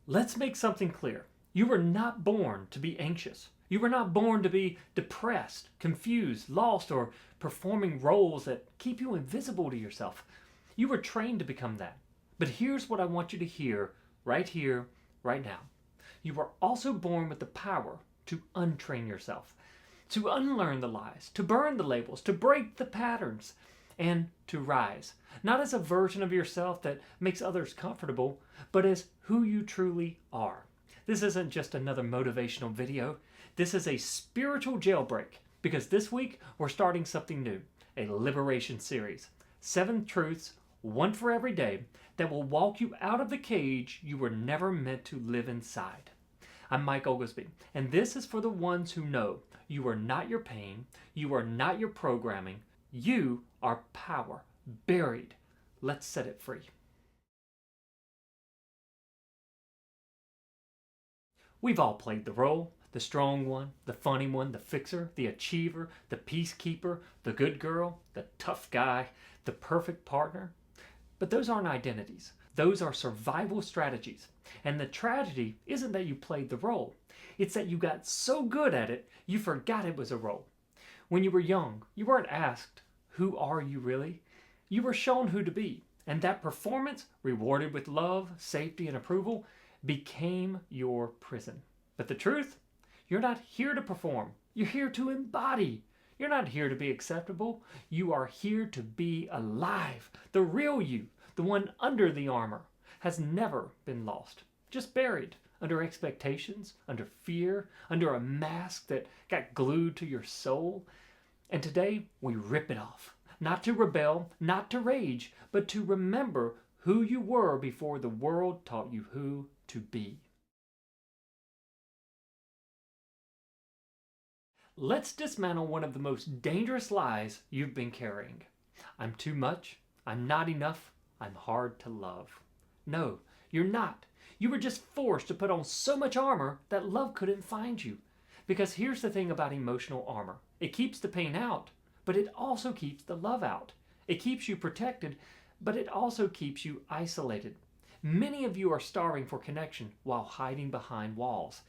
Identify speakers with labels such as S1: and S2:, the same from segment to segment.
S1: Let's make something clear. You were not born to be anxious. You were not born to be depressed, confused, lost, or performing roles that keep you invisible to yourself. You were trained to become that. But here's what I want you to hear, right now. You were also born with the power to untrain yourself, to unlearn the lies, to burn the labels, to break the patterns, and to rise. Not as a version of yourself that makes others comfortable, but as who you truly are. This isn't just another motivational video. This is a spiritual jailbreak, because this week we're starting something new, a liberation series. 7 truths, one for every day, that will walk you out of the cage you were never meant to live inside. I'm Mike Oglesbee, and this is for the ones who know you are not your pain, you are not your programming, you are power, buried. Let's set it free. We've all played the role, the strong one, the funny one, the fixer, the achiever, the peacekeeper, the good girl, the tough guy, the perfect partner. But those aren't identities. Those are survival strategies. And the tragedy isn't that you played the role. It's that you got so good at it, you forgot it was a role. When you were young, you weren't asked, who are you really? You were shown who to be. And that performance, rewarded with love, safety, and approval, became your prison. But the truth? You're not here to perform. You're here to embody. You're not here to be acceptable. You are here to be alive. The real you, the one under the armor, has never been lost. Just buried under expectations, under fear, under a mask that got glued to your soul. And today we rip it off. Not to rebel, not to rage, but to remember who you were before the world taught you who to be. Let's dismantle one of the most dangerous lies you've been carrying. I'm too much, I'm not enough, I'm hard to love. No, you're not. You were just forced to put on so much armor that love couldn't find you. Because here's the thing about emotional armor. It keeps the pain out, but it also keeps the love out. It keeps you protected, but it also keeps you isolated. Many of you are starving for connection while hiding behind walls.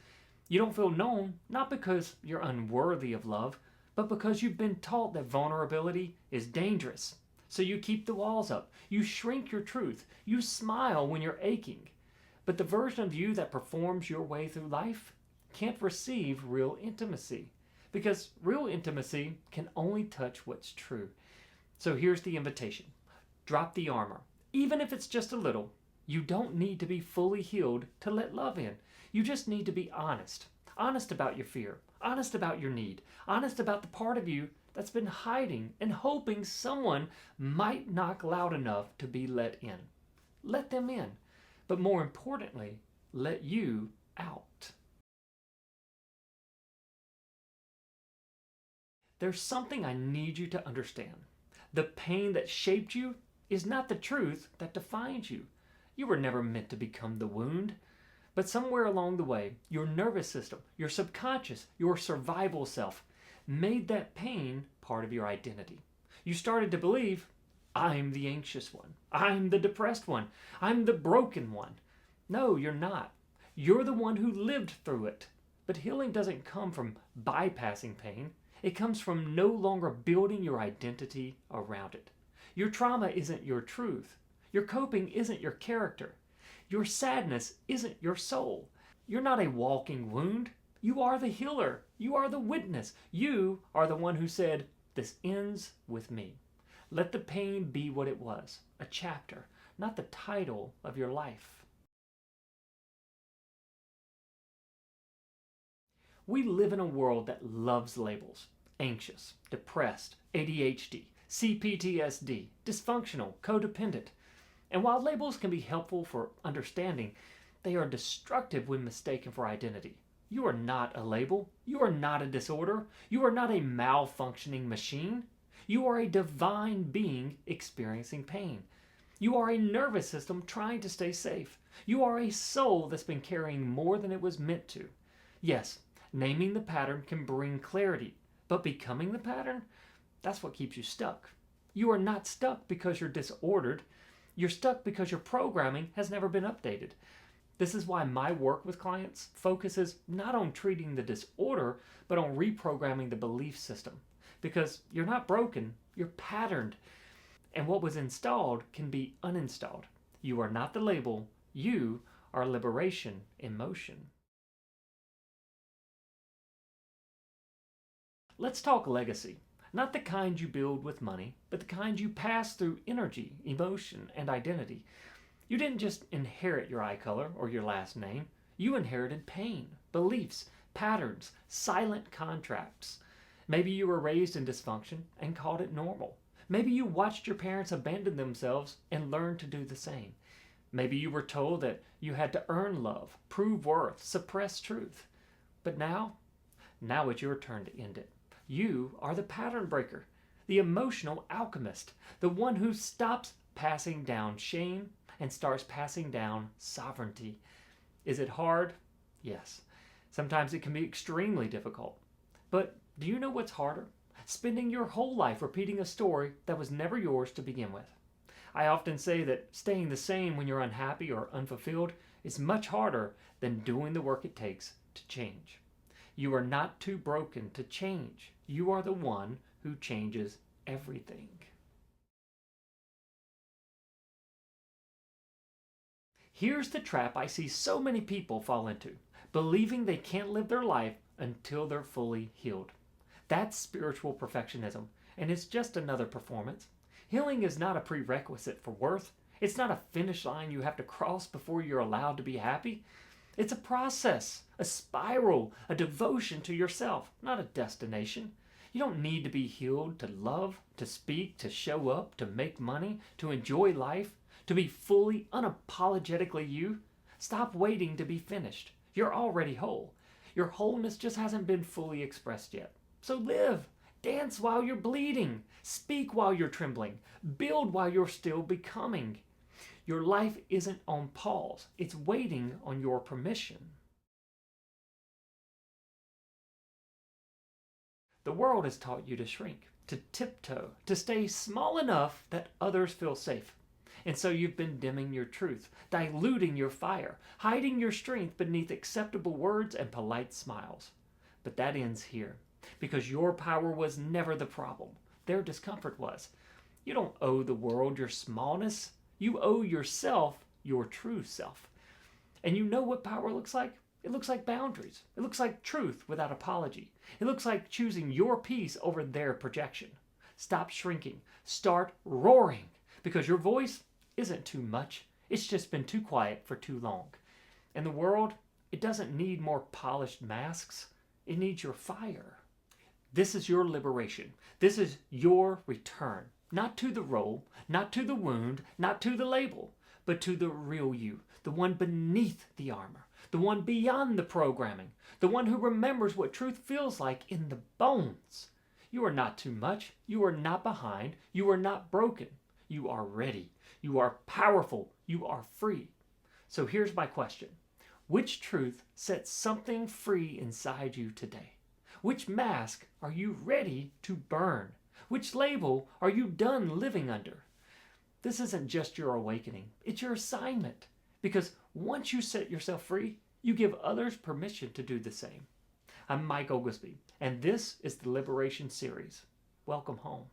S1: You don't feel known, not because you're unworthy of love, but because you've been taught that vulnerability is dangerous. So you keep the walls up. You shrink your truth. You smile when you're aching. But the version of you that performs your way through life can't receive real intimacy, because real intimacy can only touch what's true. So here's the invitation. Drop the armor, even if it's just a little. You don't need to be fully healed to let love in. You just need to be honest. Honest about your fear. Honest about your need. Honest about the part of you that's been hiding and hoping someone might knock loud enough to be let in. Let them in. But more importantly, let you out. There's something I need you to understand. The pain that shaped you is not the truth that defines you. You were never meant to become the wound. But somewhere along the way, your nervous system, your subconscious, your survival self made that pain part of your identity. You started to believe, I'm the anxious one. I'm the depressed one. I'm the broken one. No, you're not. You're the one who lived through it. But healing doesn't come from bypassing pain. It comes from no longer building your identity around it. Your trauma isn't your truth. Your coping isn't your character. Your sadness isn't your soul. You're not a walking wound. You are the healer. You are the witness. You are the one who said, this ends with me. Let the pain be what it was, a chapter, not the title of your life. We live in a world that loves labels. Anxious, depressed, ADHD, CPTSD, dysfunctional, codependent. And while labels can be helpful for understanding, they are destructive when mistaken for identity. You are not a label. You are not a disorder. You are not a malfunctioning machine. You are a divine being experiencing pain. You are a nervous system trying to stay safe. You are a soul that's been carrying more than it was meant to. Yes, naming the pattern can bring clarity, but becoming the pattern, that's what keeps you stuck. You are not stuck because you're disordered. You're stuck because your programming has never been updated. This is why my work with clients focuses not on treating the disorder, but on reprogramming the belief system. Because you're not broken, you're patterned. And what was installed can be uninstalled. You are not the label, you are liberation in motion. Let's talk legacy. Not the kind you build with money, but the kind you pass through energy, emotion, and identity. You didn't just inherit your eye color or your last name. You inherited pain, beliefs, patterns, silent contracts. Maybe you were raised in dysfunction and called it normal. Maybe you watched your parents abandon themselves and learned to do the same. Maybe you were told that you had to earn love, prove worth, suppress truth. But now it's your turn to end it. You are the pattern breaker, the emotional alchemist, the one who stops passing down shame and starts passing down sovereignty. Is it hard? Yes. Sometimes it can be extremely difficult. But do you know what's harder? Spending your whole life repeating a story that was never yours to begin with. I often say that staying the same when you're unhappy or unfulfilled is much harder than doing the work it takes to change. You are not too broken to change. You are the one who changes everything. Here's the trap I see so many people fall into, believing they can't live their life until they're fully healed. That's spiritual perfectionism, and it's just another performance. Healing is not a prerequisite for worth. It's not a finish line you have to cross before you're allowed to be happy. It's a process, a spiral, a devotion to yourself, not a destination. You don't need to be healed to love, to speak, to show up, to make money, to enjoy life, to be fully, unapologetically you. Stop waiting to be finished. You're already whole. Your wholeness just hasn't been fully expressed yet. So live. Dance while you're bleeding. Speak while you're trembling. Build while you're still becoming. Your life isn't on pause. It's waiting on your permission. The world has taught you to shrink, to tiptoe, to stay small enough that others feel safe. And so you've been dimming your truth, diluting your fire, hiding your strength beneath acceptable words and polite smiles. But that ends here, because your power was never the problem. Their discomfort was. You don't owe the world your smallness. You owe yourself your true self. And you know what power looks like? It looks like boundaries. It looks like truth without apology. It looks like choosing your peace over their projection. Stop shrinking. Start roaring. Because your voice isn't too much. It's just been too quiet for too long. And the world, it doesn't need more polished masks. It needs your fire. This is your liberation. This is your return. Not to the role, not to the wound, not to the label, but to the real you, the one beneath the armor, the one beyond the programming, the one who remembers what truth feels like in the bones. You are not too much. You are not behind. You are not broken. You are ready. You are powerful. You are free. So here's my question. Which truth sets something free inside you today? Which mask are you ready to burn? Which label are you done living under? This isn't just your awakening. It's your assignment. Because once you set yourself free, you give others permission to do the same. I'm Mike Oglesbee, and this is the Liberation Series. Welcome home.